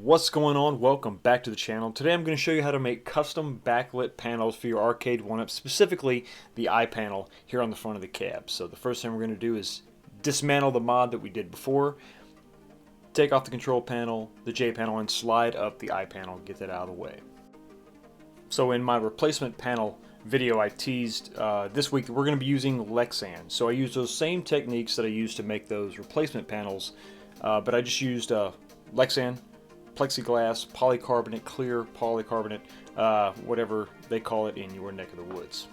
What's going on? Welcome back to the channel. Today I'm going to show you how to make custom backlit panels for your Arcade1up, specifically the eye panel here on the front of the cab. So the first thing we're going to do is dismantle the mod that we did before, take off the control panel, the J panel, and slide up the eye panel, get that out of the way. So in my replacement panel video I teased this week that we're going to be using Lexan. So I used those same techniques that I used to make those replacement panels, but I just used Lexan, plexiglass, polycarbonate, clear polycarbonate, whatever they call it in your neck of the woods.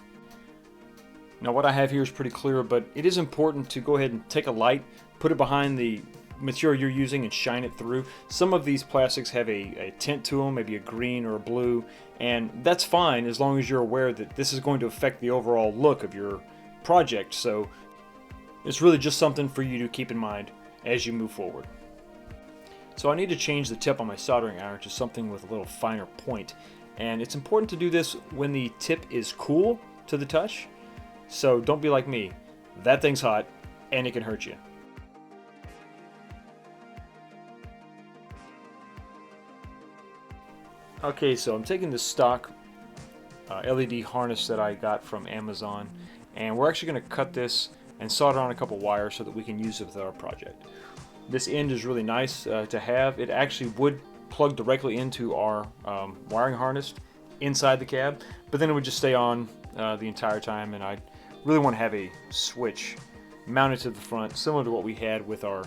Now what I have here is pretty clear, but it is important to go ahead and take a light, put it behind the material you're using and shine it through. Some of these plastics have a tint to them, maybe a green or a blue, and that's fine as long as you're aware that this is going to affect the overall look of your project. So it's really just something for you to keep in mind as you move forward. So I need to change the tip on my soldering iron to something with a little finer point, and it's important to do this when the tip is cool to the touch. So don't be like me. That thing's hot and it can hurt you. Okay, so I'm taking this stock LED harness that I got from Amazon, and we're actually going to cut this and solder on a couple wires so that we can use it with our project. This end is really nice to have. It actually would plug directly into our wiring harness inside the cab, but then it would just stay on the entire time, and I really want to have a switch mounted to the front, similar to what we had with our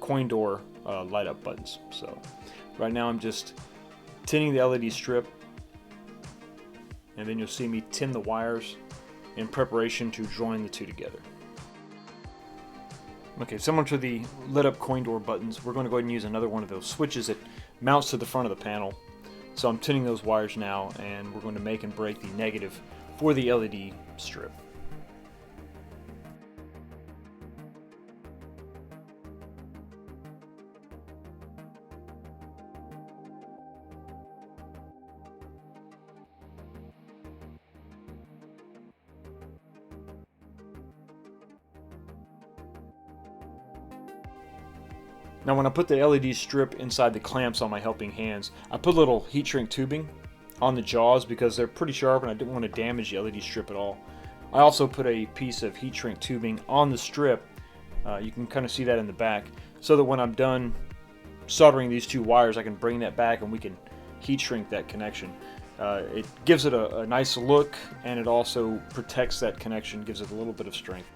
coin door light up buttons. So right now I'm just tinning the LED strip, and then you'll see me tin the wires in preparation to join the two together. Okay, similar to the lit up coin door buttons, we're going to go ahead and use another one of those switches that mounts to the front of the panel. So I'm tinning those wires now, and we're going to make and break the negative for the LED strip. Now when I put the LED strip inside the clamps on my helping hands, I put a little heat shrink tubing on the jaws because they're pretty sharp and I didn't want to damage the LED strip at all. I also put a piece of heat shrink tubing on the strip, you can kind of see that in the back, so that when I'm done soldering these two wires I can bring that back and we can heat shrink that connection. It gives it a nice look, and it also protects that connection, gives it a little bit of strength.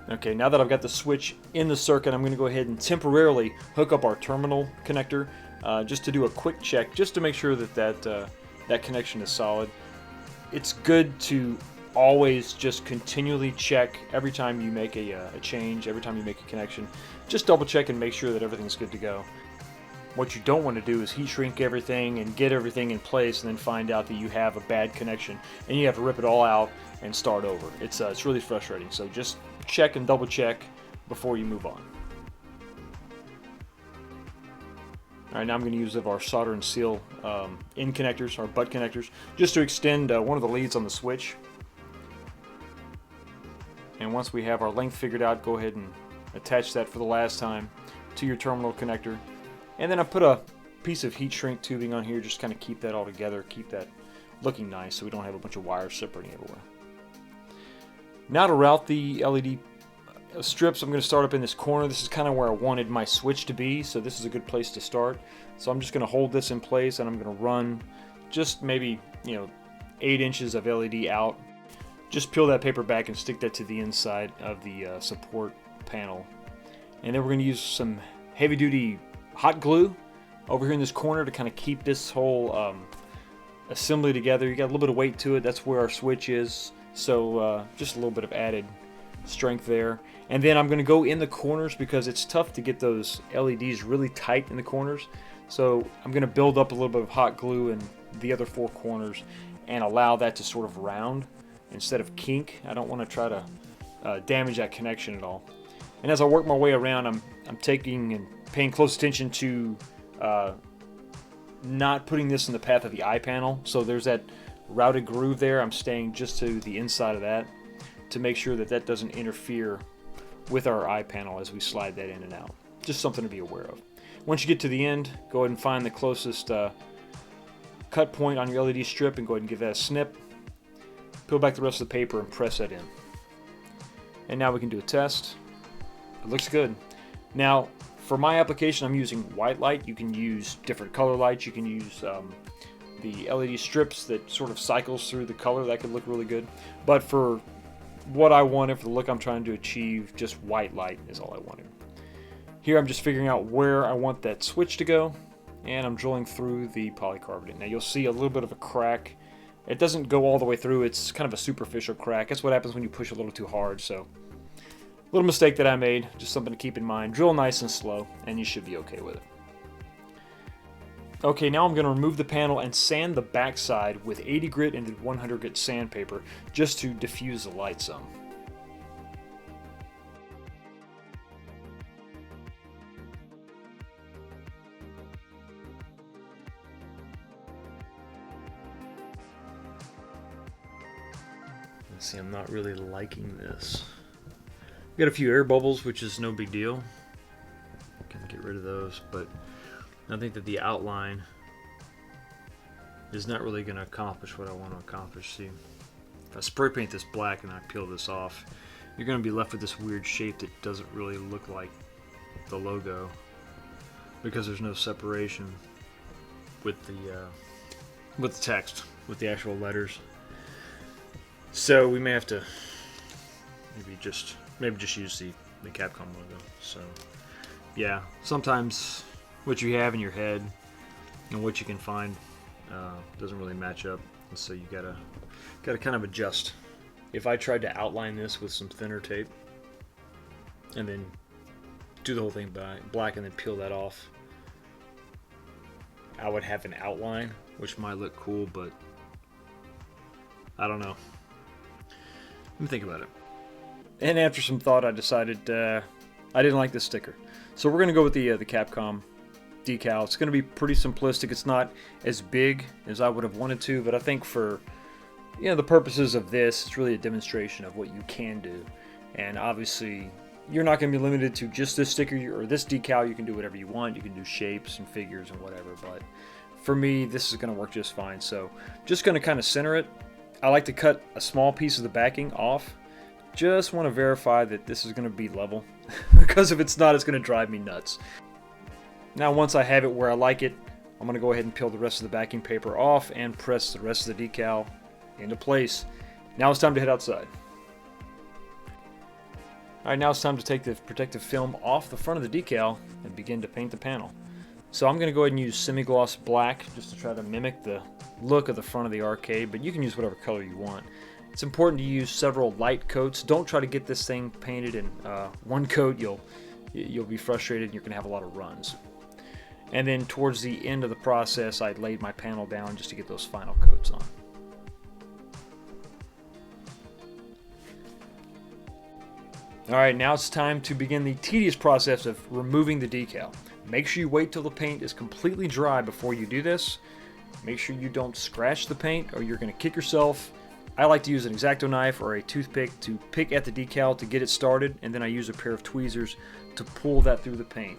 Okay, now that I've got the switch in the circuit, I'm going to go ahead and temporarily hook up our terminal connector just to do a quick check, just to make sure that that connection is solid. It's good to always just continually check every time you make a change, every time you make a connection. Just double check and make sure that everything's good to go. What you don't want to do is heat shrink everything and get everything in place and then find out that you have a bad connection and you have to rip it all out and start over. It's really frustrating. So just check and double check before you move on. Alright, now I'm going to use our solder and seal end connectors, our butt connectors, just to extend one of the leads on the switch. And once we have our length figured out, go ahead and attach that for the last time to your terminal connector. And then I put a piece of heat shrink tubing on here, just kind of keep that all together, keep that looking nice so we don't have a bunch of wires separating everywhere. Now to route the LED strips, I'm going to start up in this corner. This is kind of where I wanted my switch to be, so this is a good place to start. So I'm just going to hold this in place, and I'm going to run just maybe 8 inches of LED out. Just peel that paper back and stick that to the inside of the support panel. And then we're going to use some heavy-duty hot glue over here in this corner to kind of keep this whole assembly together. You got a little bit of weight to it. That's where our switch is. So just a little bit of added strength there. And then I'm going to go in the corners because it's tough to get those LEDs really tight in the corners. So I'm going to build up a little bit of hot glue in the other 4 corners and allow that to sort of round instead of kink. I don't want to try to damage that connection at all. And as I work my way around, I'm taking and paying close attention to not putting this in the path of the eye panel. So there's that routed groove there, I'm staying just to the inside of that to make sure that that doesn't interfere with our eye panel as we slide that in and out. Just something to be aware of. Once you get to the end, go ahead and find the closest cut point on your LED strip and go ahead and give that a snip. Peel back the rest of the paper and press that in. And now we can do a test. It looks good. Now, for my application, I'm using white light. You can use different color lights. You can use the LED strips that sort of cycles through the color. That could look really good. But for what I wanted, for the look I'm trying to achieve, just white light is all I wanted. Here I'm just figuring out where I want that switch to go, and I'm drilling through the polycarbonate. Now you'll see a little bit of a crack. It doesn't go all the way through. It's kind of a superficial crack. That's what happens when you push a little too hard. So, a little mistake that I made, just something to keep in mind. Drill nice and slow, and you should be okay with it. Okay, now I'm going to remove the panel and sand the backside with 80 grit and 100 grit sandpaper just to diffuse the light some. See, I'm not really liking this. Got a few air bubbles, which is no big deal. Can get rid of those, but I think that the outline is not really going to accomplish what I want to accomplish. See, if I spray paint this black and I peel this off, you're going to be left with this weird shape that doesn't really look like the logo because there's no separation with the text, with the actual letters. So we may have to maybe just use the Capcom logo. So yeah, sometimes what you have in your head and what you can find doesn't really match up, and so you gotta kind of adjust. If I tried to outline this with some thinner tape and then do the whole thing by black and then peel that off, I would have an outline which might look cool, but I don't know. Let me think about it. And after some thought, I decided I didn't like this sticker. So we're going to go with the Capcom decal. It's going to be pretty simplistic. It's not as big as I would have wanted to, but I think for the purposes of this, it's really a demonstration of what you can do. And obviously, you're not going to be limited to just this sticker or this decal. You can do whatever you want. You can do shapes and figures and whatever. But for me, this is going to work just fine. So just going to kind of center it. I like to cut a small piece of the backing off. Just want to verify that this is going to be level, because if it's not, it's going to drive me nuts. Now once I have it where I like it, I'm going to go ahead and peel the rest of the backing paper off and press the rest of the decal into place. Now it's time to head outside. Alright, now it's time to take the protective film off the front of the decal and begin to paint the panel. So I'm going to go ahead and use semi-gloss black just to try to mimic the look of the front of the arcade, but you can use whatever color you want. It's important to use several light coats. Don't try to get this thing painted in one coat. You'll be frustrated and you're going to have a lot of runs. And then towards the end of the process, I laid my panel down just to get those final coats on. Alright, now it's time to begin the tedious process of removing the decal. Make sure you wait till the paint is completely dry before you do this. Make sure you don't scratch the paint or you're going to kick yourself. I like to use an X-Acto knife or a toothpick to pick at the decal to get it started, and then I use a pair of tweezers to pull that through the paint.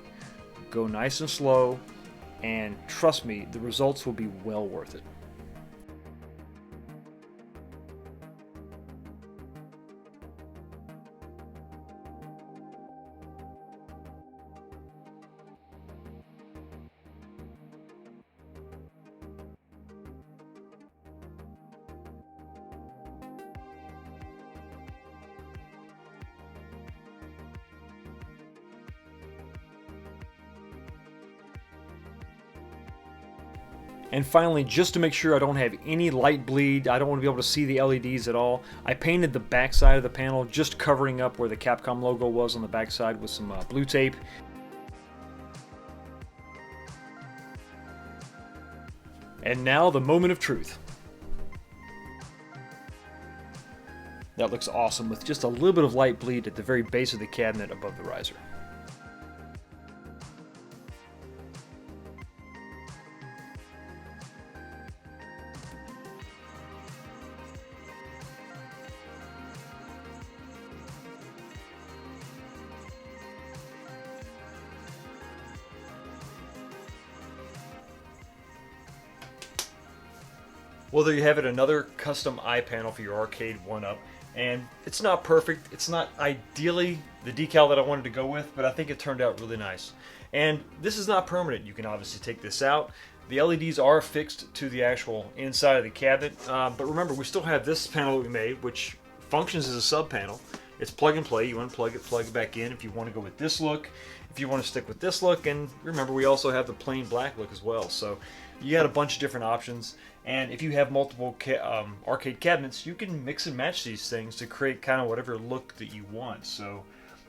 Go nice and slow, and trust me, the results will be well worth it. And finally, just to make sure I don't have any light bleed, I don't want to be able to see the LEDs at all, I painted the back side of the panel, just covering up where the Capcom logo was on the back side with some blue tape. And now the moment of truth. That looks awesome with just a little bit of light bleed at the very base of the cabinet above the riser. Well, there you have it, another custom eye panel for your Arcade1up. And it's not perfect, it's not ideally the decal that I wanted to go with, but I think it turned out really nice. And this is not permanent. You can obviously take this out. The LEDs are fixed to the actual inside of the cabinet, but remember, we still have this panel that we made, which functions as a sub panel. It's plug and play. You unplug it, plug it back in if you want to go with this look, if you want to stick with this look, and remember, we also have the plain black look as well. So you got a bunch of different options, and if you have multiple arcade cabinets, you can mix and match these things to create kind of whatever look that you want. So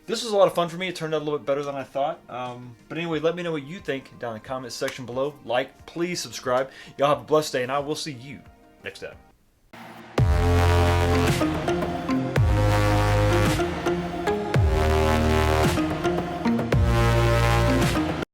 this was a lot of fun for me. It turned out a little bit better than I thought. But anyway, let me know what you think down in the comments section below. Like, please subscribe. Y'all have a blessed day, and I will see you next time.